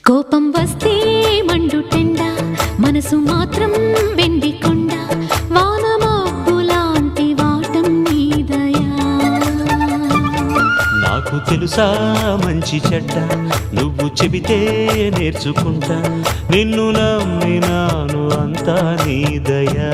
కోపం వస్తే మండుటెండ మనసు మాత్రం వెండి కొండ వానమబ్బులాంటి వాటం నీదయా నాకు తెలుసా మంచి చెడ్డ నువ్వు చెబితే నేర్చుకుంటా నిన్ను నమ్మినాను అంతా నీదయా